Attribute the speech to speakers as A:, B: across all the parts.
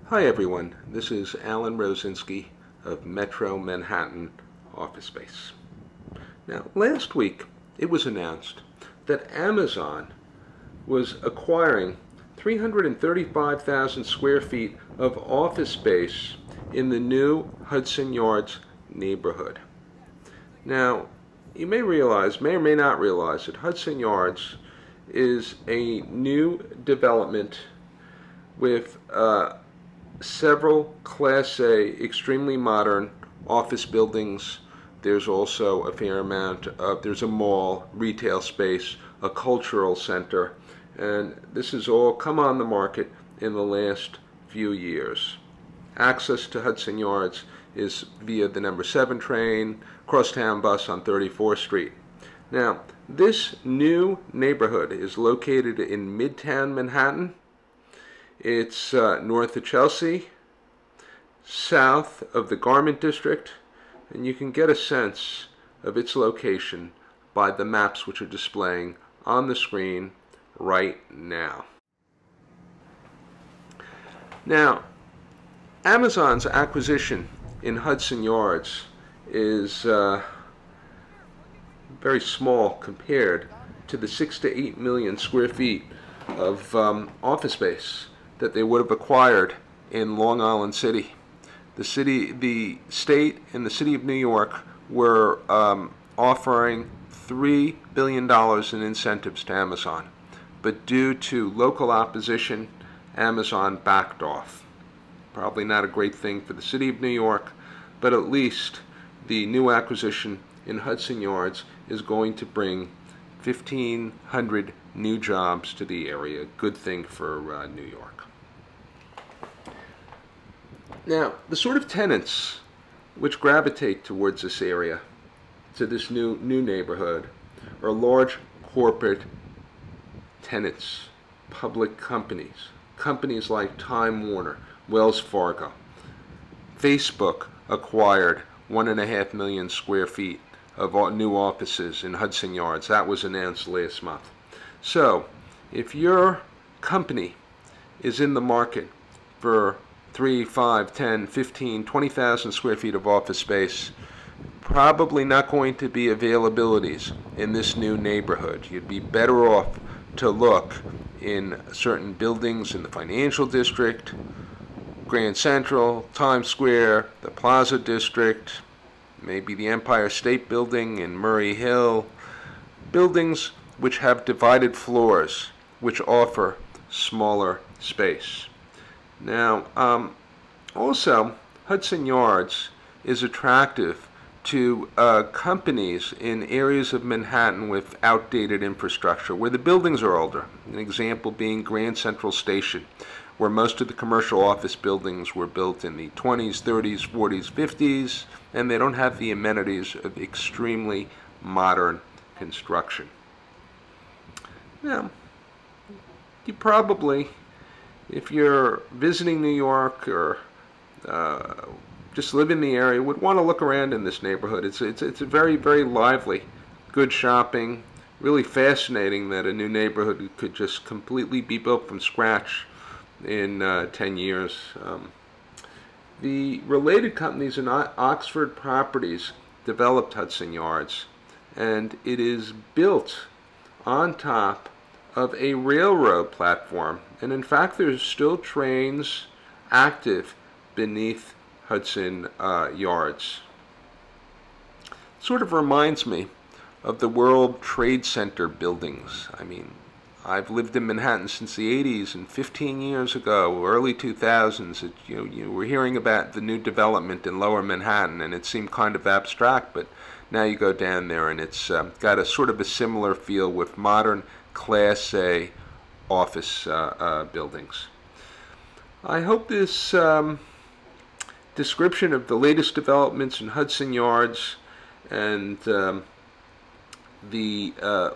A: Hi everyone, this is Alan Rosinski of Metro Manhattan Office Space. Now, last week it was announced that Amazon was acquiring 335,000 square feet of office space in the new Hudson Yards neighborhood. Now, you may or may not realize that Hudson Yards is a new development with several Class A, extremely modern office buildings. There's also a fair amount of, there's a mall, retail space, a cultural center, and this has all come on the market in the last few years. Access to Hudson Yards is via the number 7 train, crosstown bus on 34th Street. Now, this new neighborhood is located in Midtown Manhattan. It's north of Chelsea, south of the Garment District, and you can get a sense of its location by the maps which are displaying on the screen right now. Now, Amazon's acquisition in Hudson Yards is very small compared to the 6 to 8 million square feet of office space that they would have acquired in Long Island City. The state and the city of New York were offering $3 billion in incentives to Amazon, but due to local opposition, Amazon backed off. Probably not a great thing for the city of New York, but at least the new acquisition in Hudson Yards is going to bring 1,500 new jobs to the area. Good thing for New York. Now, the sort of tenants which gravitate towards this area, to this new neighborhood, are large corporate tenants, public companies, companies like Time Warner, Wells Fargo. Facebook acquired 1.5 million square feet of new offices in Hudson Yards. That was announced last month. So, if your company is in the market for 3, 5, 10, 15, 20,000 square feet of office space, probably not going to be availabilities in this new neighborhood. You'd be better off to look in certain buildings in the financial district, Grand Central, Times Square, the Plaza District, maybe the Empire State Building in Murray Hill, buildings which have divided floors, which offer smaller space. Now, also, Hudson Yards is attractive to companies in areas of Manhattan with outdated infrastructure, where the buildings are older. An example being Grand Central Station, where most of the commercial office buildings were built in the 20s, 30s, 40s, 50s, and they don't have the amenities of extremely modern construction. Now, you probably, if you're visiting New York or just live in the area, would want to look around in this neighborhood. It's a very, very lively, good shopping, really fascinating that a new neighborhood could just completely be built from scratch in 10 years. The related companies in Oxford Properties developed Hudson Yards, and it is built on top of a railroad platform, and in fact there's still trains active beneath Hudson Yards. Sort of reminds me of the World Trade Center buildings. I mean, I've lived in Manhattan since the 80s, and 15 years ago, early 2000s, you were hearing about the new development in Lower Manhattan, and it seemed kind of abstract, but now you go down there and it's got a sort of a similar feel with modern Class A office buildings. I hope this description of the latest developments in Hudson Yards and the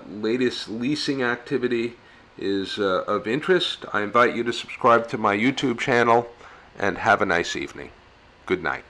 A: latest leasing activity is of interest. I invite you to subscribe to my YouTube channel and have a nice evening. Good night.